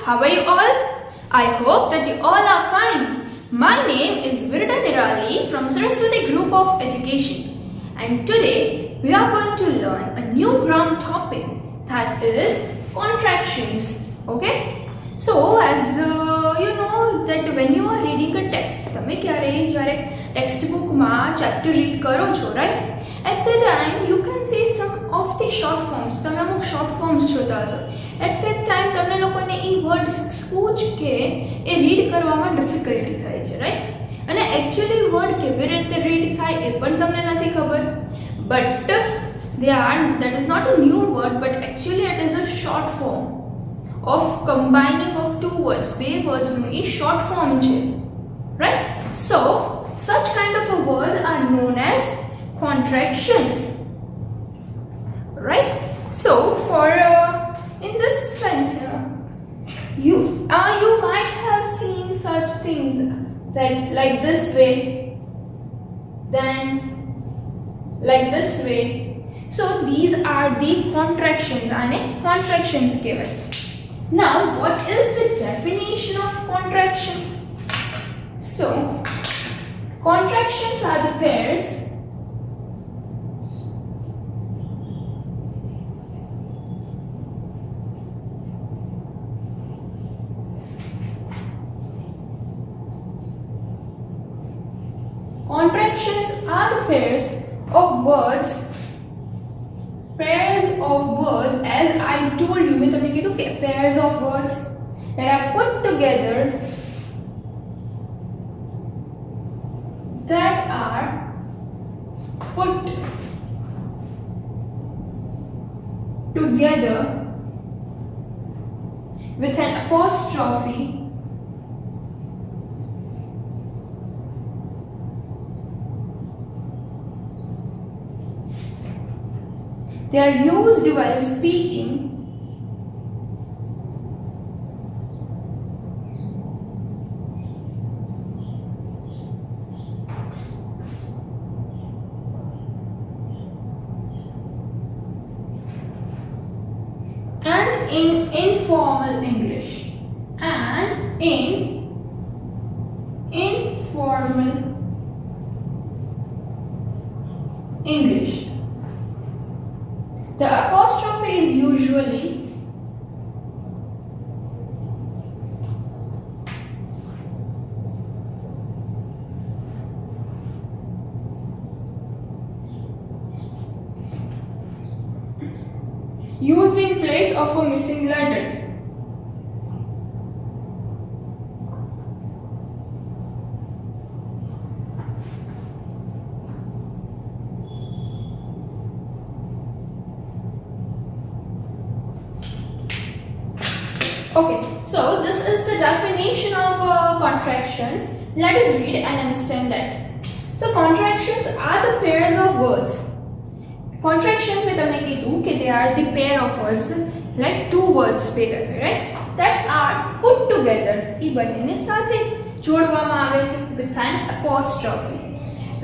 how are you all? I hope that you all are fine. My name is Virda Nirali from Saraswati Group of Education, and today we are going to learn a new grammar topic, that is contractions. Okay? So as you know that when you are reading a text, તમે જ્યારે textbook માં chapter read કરો છો, right? At the time you can see some of the short forms. તમે અમુક short forms જોતા હશો. At that time તમને લોકોને એ વર્ડ શું કે એ રીડ કરવામાં ડિફિકલ્ટી થાય છે, રાઈટ? અને એકચ્યુઅલી વર્ડ કેવી રીતે રીડ થાય એ પણ તમને નથી ખબર. But that is not a new word, but actually it is a short form of combining of two words. બે વર્ડ્સનું એ short form છે, right? So such kind of a words are known as contractions, right? So for in this center you might have seen such things that like this way, then like this way. So these are the contractions, and contractions given. Now what is the definition of contraction? So contractions are the pairs of words as I told you, मैं તમને કીધું કે pairs of words that are put together, with an apostrophe they are used while speaking and in informal English. The apostrophe is usually used in place of a missing letter. Okay, so this is the definition of a contraction. Let us read and understand that. So contractions are the pairs of words. Contraction में तुमने कीधु कि they are the pair of words, like two words ભેગા થાય, right? That are put together. એ બંનેને સાથે જોડવામાં આવે છે with an apostrophe.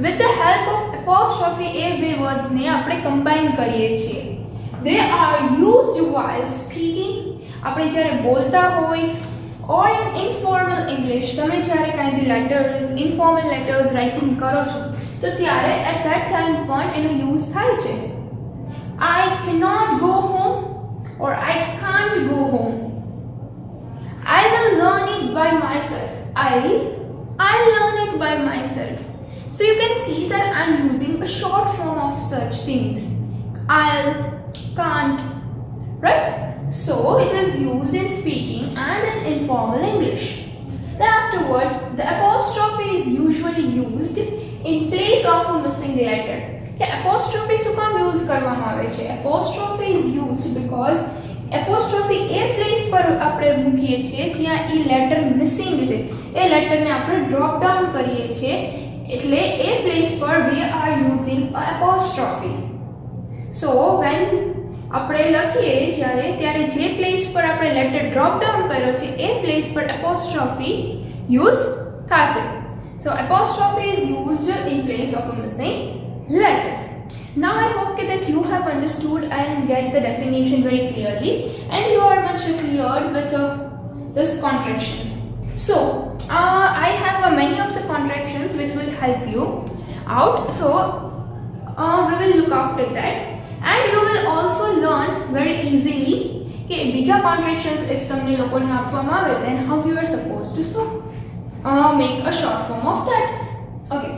With the help of apostrophe એ બે words ને આપણે combine કરીએ છીએ. They are used while speaking. આપણે જ્યારે બોલતા હોય or in informal English, તમે જ્યારે કાંઈ બી letters, informal letters writing કરો છો તો ત્યારે at that time પણ એનો યુઝ થાય છે. I cannot go home or I can't go home. I will learn it by myself. I'll learn it by myself. So you can see that I'm using a short form of such things. I'll, can't, right? So it is used in speaking and in informal English. Then afterward, the apostrophe is usually used in place of a missing letter. કે apostrophe શું કામ use કરવામાં આવે છે? Apostrophe is used because apostrophe A place પર આપણે મૂકીએ છીએ જ્યાં એ લેટર મિસિંગ છે. એ લેટરને આપણે ડ્રોપ ડાઉન કરીએ છીએ, એટલે એ પ્લેસ પર we are using a apostrophe. So when આપણે લખીએ ત્યારે જે પ્લેસ પર આપણે લેટર ડ્રોપ ડાઉન કર્યો છે એ પ્લેસ પર apostrophe યુઝ થશે. So apostrophe is used in place of a missing letter. Now I hope that you have understood and get the definition very clearly, and you are much cleared with this contractions. So I have many of the contractions which will help you out. So we will look after that, and you will also learn very easily કે બીજા contractions if તમને લોકોને આપવામાં આવે then how you are supposed to so make a short form of that. Okay,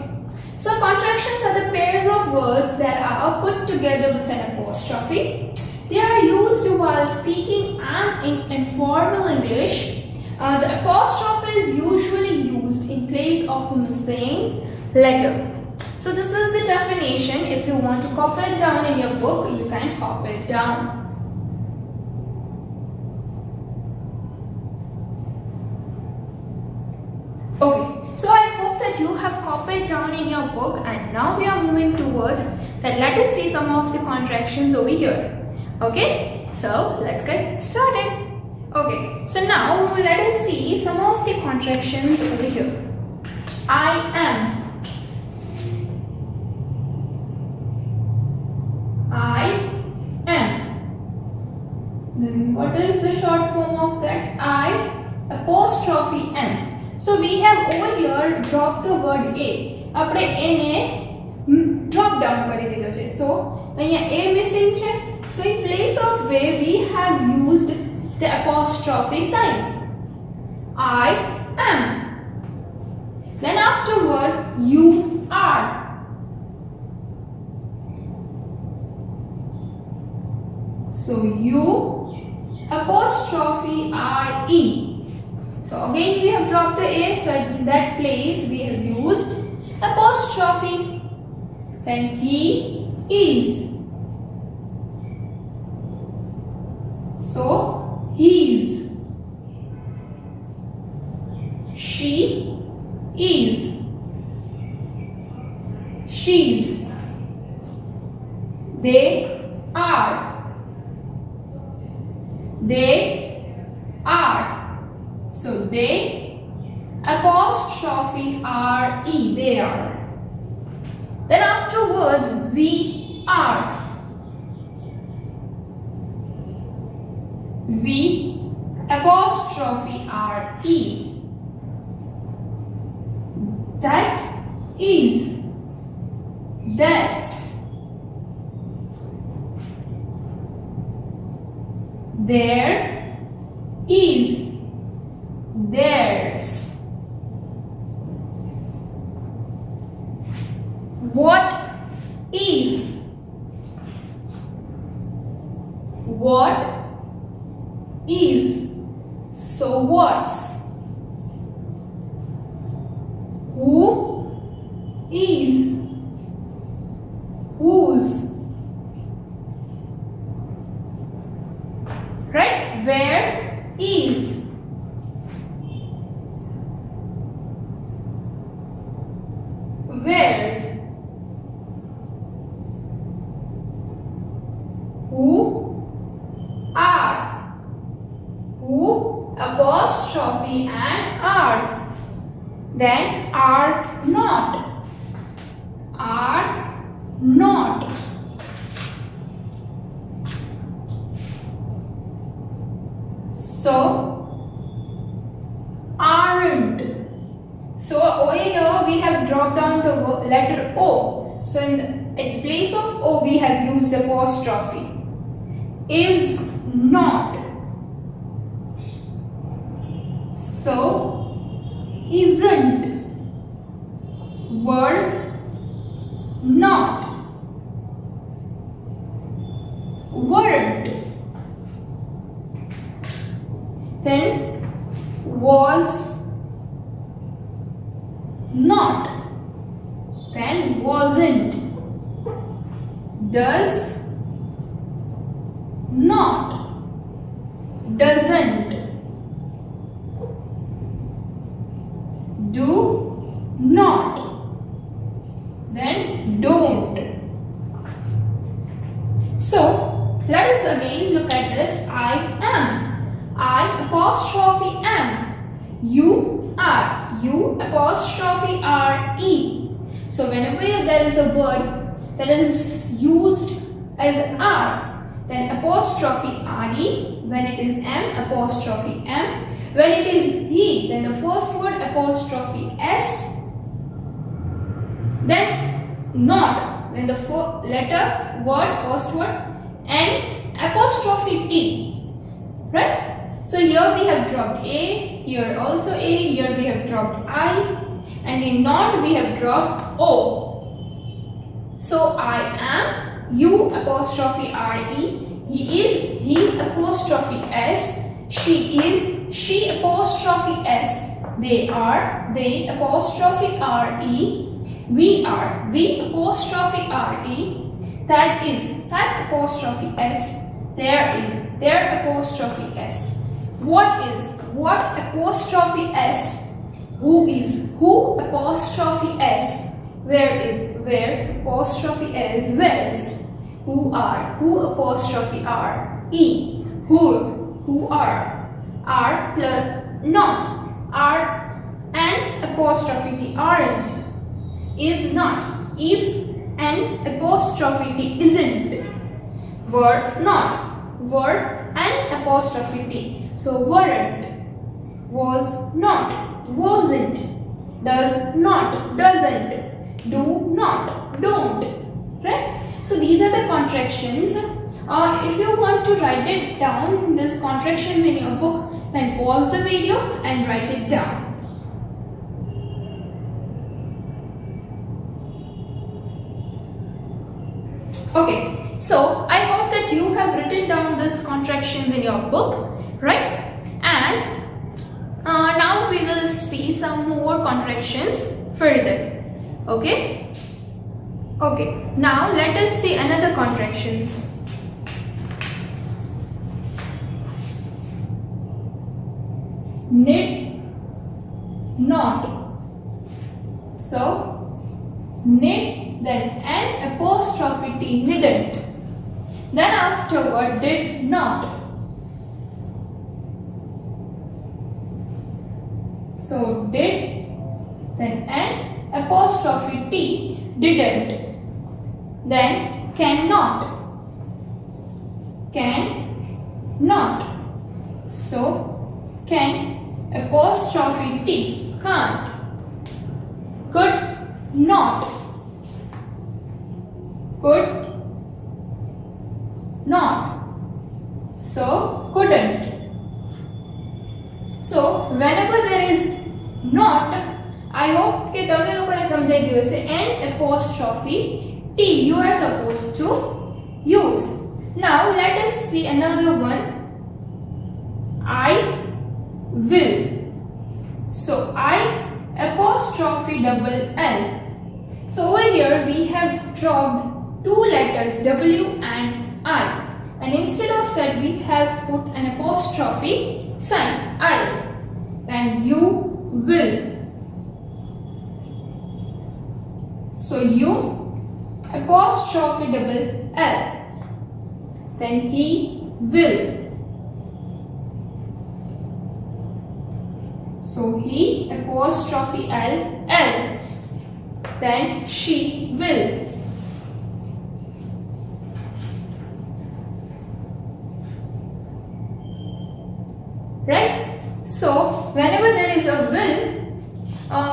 so contractions are the pairs of words that are put together with an apostrophe. They are used while speaking and in informal English. The apostrophe is usually used in place of a missing letter. So this is the definition. If you want to copy it down in your book, you can copy it down. Okay, so I hope that you have copied down in your book, and now we are moving towards that. Let us see some of the contractions over here. Okay, so let's get started. Okay, so now let us see some of the contractions over here. I am. I am. Then what is the short form of that? I apostrophe M. So we have over here dropped the word A. આપણે A ને drop down કરી દીધો છે. So અહીંયા A missing છે. So in place of A we have used the apostrophe sign. I am. Then afterward you are. So you apostrophe R E. So again we have dropped the A, so in that place we have used apostrophe. Then he is. So he's. She is. She's. They are. They are. So they apostrophe R E, they are. Then afterwards we are. We apostrophe R E. That is. That's. There is. Theirs. What is. What is. So what's. Who is. Whose. Right? Where is. Where's. Who are. Who apostrophe and are. Then are not. Are not. So aren't. So over here we have dropped down the letter O. So in place of O we have used apostrophe. Is not. So isn't. Were not. Weren't. Then was not. Then wasn't. Does not. Doesn't. Do not. Then don't. So let us again look at this. I am. I apostrophe am. You are. You apostrophe R E. So whenever there is a word that is used as R, then apostrophe R E when it is M, apostrophe M. When it is he, then the first word apostrophe S. Then not, then the first word N, apostrophe T. Right? So here we have dropped A, here also A, here we have dropped I, and in not we have dropped O. So I am, you apostrophe R-E, he is, he apostrophe S, she is, she apostrophe S, they are, they apostrophe R-E, we are, we apostrophe R-E, that is, that apostrophe S, there is, their apostrophe S. What is, what apostrophe S, who is, who apostrophe S, where is, where apostrophe S, where's, who are, who apostrophe R, E, who are plus not, are and apostrophe T, aren't, is not, is and apostrophe T, isn't, were not, were and apostrophe T. So weren't, was not, wasn't, does not, doesn't, do not, don't. Right? So these are the contractions. If you want to write it down, these contractions in your book, then pause the video and write it down. Okay, so I hope that you have written down these contractions in your book, right? And now we will see some more contractions further. Okay? Okay, now let us see another contractions. Need not. So, need, then an apostrophe T, needn't. Then afterward, did not. So, did, then an apostrophe T, didn't. Then cannot. Can not. So, can apostrophe T, can't. Could not. Could not. So, couldn't. So, whenever there is not, I hope કે તમને લોકોને સમજાઈ ગયું હશે, an apostrophe T you are supposed to use. Now, let us see another one. I will. So, I apostrophe double L. So, over here we have dropped two letters W and I, and instead of that we have put an apostrophe sign I, and you will. So you apostrophe double L, then he will. So he apostrophe L, then she will. Right? So whenever there is a will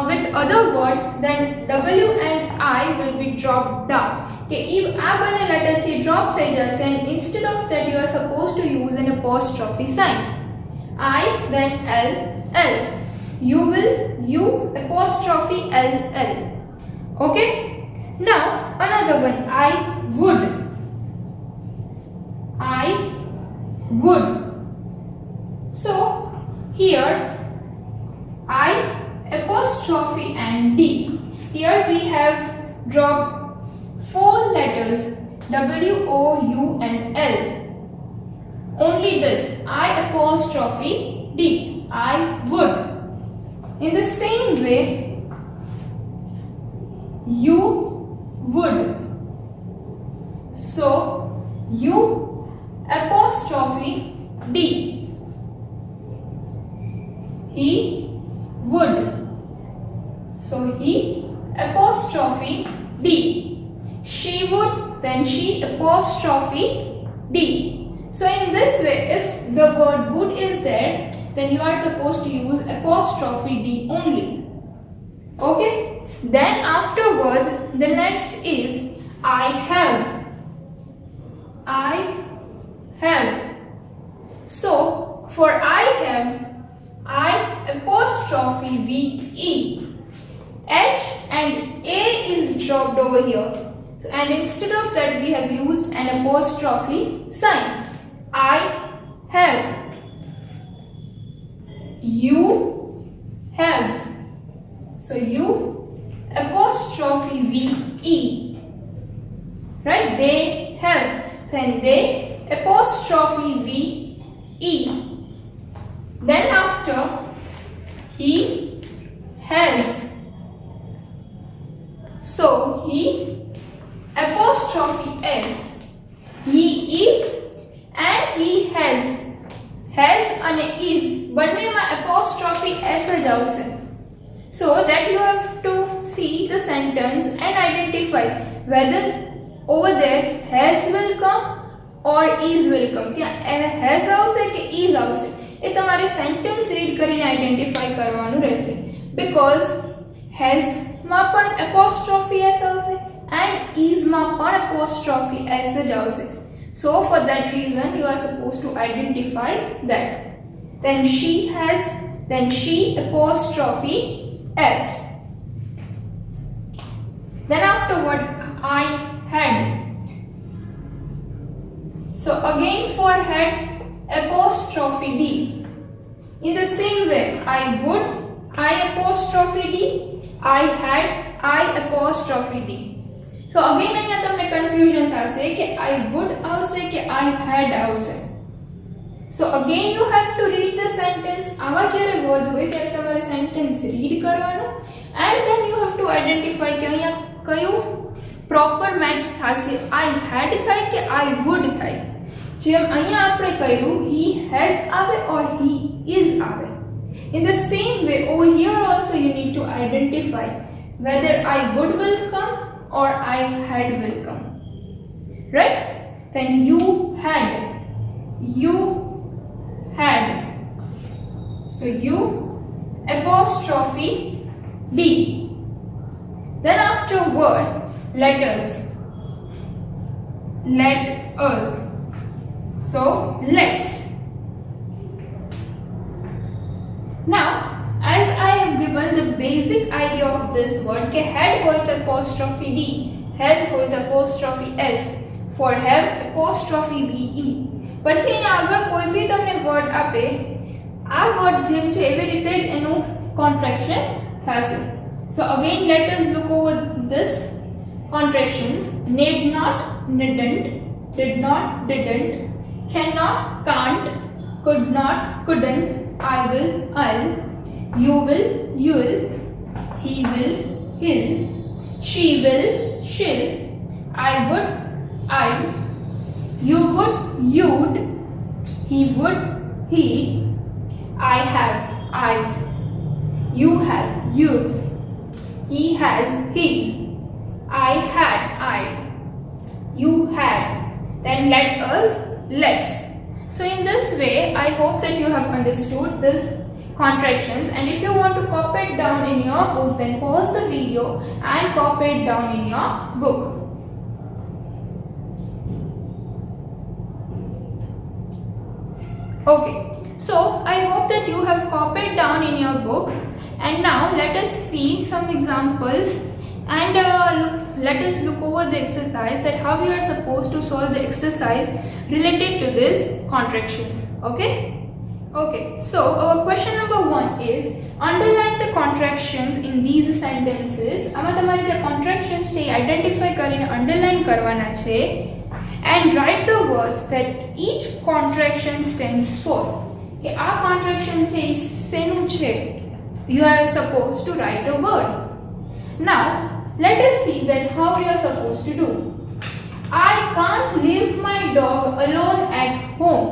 with other word, then W and I will be dropped down. Okay, if આ બંને letter છે drop થઈ જશે, and instead of that you are supposed to use an apostrophe sign. I, then L. You will, you apostrophe L. Okay? Now another one. I would. So here I apostrophe and D. Here we have dropped four letters W, O, U and L. Only this, I apostrophe D. I would. In the same way, you would. So, you apostrophe D. He would. So, he apostrophe D. She would, then she apostrophe D. So in this way, if the word would is there, then you are supposed to use apostrophe D only. Okay? Then afterwards, the next is I have. I have. So for I have, I apostrophe V-E. H and A is dropped over here. So, and instead of that, we have used an apostrophe sign. I have. You have. So you apostrophe V-E. Right? They have. Then they apostrophe V-E. Then after, he has. So he apostrophe S. He is and he has. Has અને is બંનેમાં apostrophe S જ આવશે. So that you have to see the sentence and identify whether over there has will come or is will come. ત્યાં has આવશે કે is આવશે એ તમારે sentence read કરીને identify કરવાનું રહેશે. Because has માં પણ apostrophe S આવશે and is માં પણ apostrophe S જ આવશે. So for that reason you are supposed to identify that. Then she has, then she apostrophe S. Then afterward I had. So again for had apostrophe D. In the same way I would, I apostrophe D, I had, I apostrophe D. So again અહીંયા તમને confusion થશે કે I would આવશે કે I had આવશે. So again you have to read the sentence. આવા જ્યારે words હોય ત્યારે તમારે sentence read કરવાનું and then you have to identify કે અહીંયા કયું proper match થશે. I had થાય કે I would થાય. જેમ અહીંયા આપણે કહ્યું he has આવે or he is આવે. In the same way over here also you need to identify whether I would will come or I had will come. Right? Then you had. You had. So you apostrophe D. Then afterward letters. Let us. So let's. Now as I have given the basic idea of this word ke had hoy to apostrophe D, has hoy to apostrophe S, for have apostrophe VE. પછી અહીંયા આગળ કોઈ બી તમને word આપે આ word જેમ છે એવી રીતે જ એનું contraction થશે. So again let us look over this contractions. Need not, didn't, did not, didn't, cannot, can't, could not, couldn't, I will, I'll, you will, you'll, he will, he'll, she will, she'll, I would, I'd, you would, you'd, he would, he'd, I have, I've, you have, you've, he has, his, I had, I'd, you had, then let us, let's. So in this way I hope that you have understood this contractions, and if you want to copy it down in your book then pause the video and copy it down in your book. Okay, so I hope that you have copied down in your book, and now let us see some examples and let us look over the exercise that how you are supposed to solve the exercise related to this contractions. Okay? Okay, so our question number 1 is underline the contractions in these sentences. આમાં તમારે જે contractions છે identify કરીને underline કરવાના છે and write the words that each contraction stands for. કે આ contraction છે એ શેનું છે? You are supposed to write a word. Now let us see that how we are supposed to do. I can't leave my dog alone at home.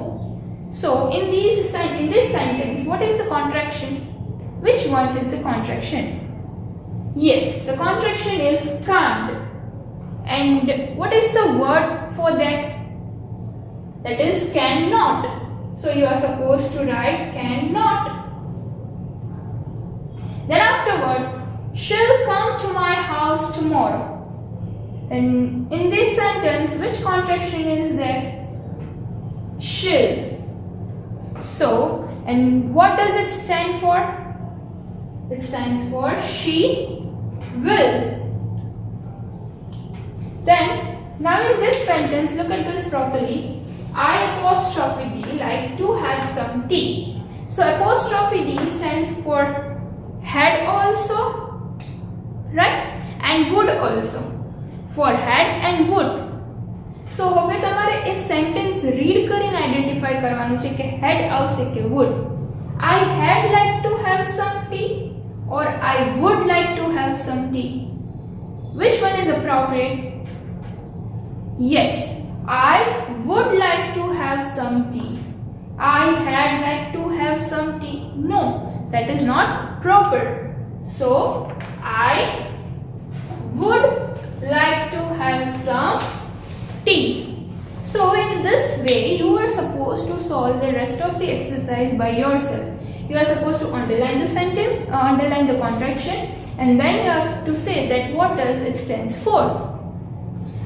So in this sentence, what is the contraction? Which one is the contraction? Yes, the contraction is can't. And what is the word for that? that is cannot. So you are supposed to write cannot. Then afterward, she'll come to my house tomorrow. And in this sentence, which contraction is there? She'll. So, and what does it stand for? It stands for she will. Then, now in this sentence, look at this properly. I apostrophe D like to have some tea. So apostrophe D stands for had also, right? And would also. For had and would. So હવે તમારે એ sentence read કરીને identify કરવાનું છે કે had આવશે કે would. I had like to have some tea or I would like to have some tea. Which one is appropriate? Yes, I would like to have some tea. I had like to have some tea. No, that is not proper. So, I would like to have some tea. So, in this way, you are supposed to solve the rest of the exercise by yourself. You are supposed to underline the sentence, underline the contraction, and then you have to say that what does it stands for.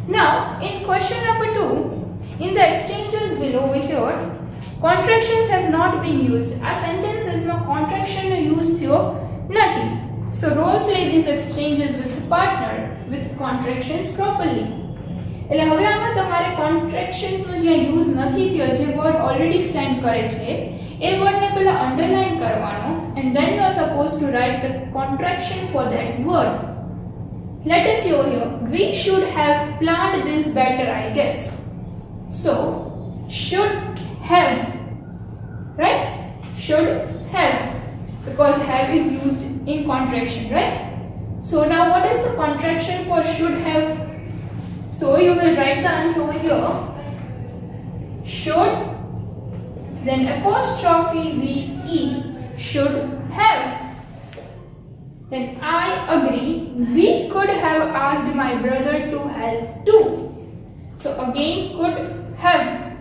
Now, in question number 2, in the exchanges below over here, contractions have not been used. Our sentence is no contraction used here, nothing. So, role play these exchanges with the partner with contractions properly. એટલે હવે આમાં તમારે contractions નો જે use નથી થયો જે word already stand કરે છે એ વર્ડને પહેલા અંડરલાઇન કરવાનો and then you are supposed to write the contraction for that word. Let us see over here. We should have planned this better, I guess. So, should have, right? Should have, because have is used in contraction, right? So now what is the contraction for should have? So you will write the answer over here. Should, then apostrophe VE, should have. Then I agree, we could have asked my brother to help too. So again could have.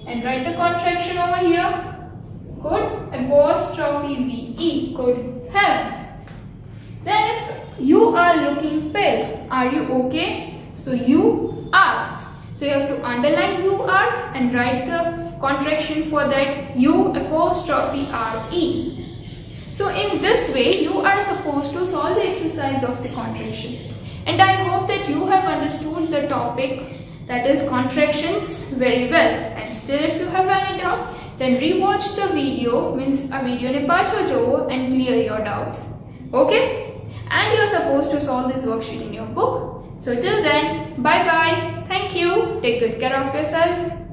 And write the contraction over here. Could apostrophe VE, could have. Then if you are looking pale, are you okay? So you are. So you have to underline you are and write the contraction for that you apostrophe RE. So in this way you are supposed to solve the exercise of the contraction. And I hope that you have understood the topic, that is contractions, very well. And still if you have any doubt, then rewatch the video, means a video ne pacho jovo and clear your doubts. Okay? And you are supposed to solve this worksheet in your book. So till then, bye bye. Thank you. Take good care of yourself.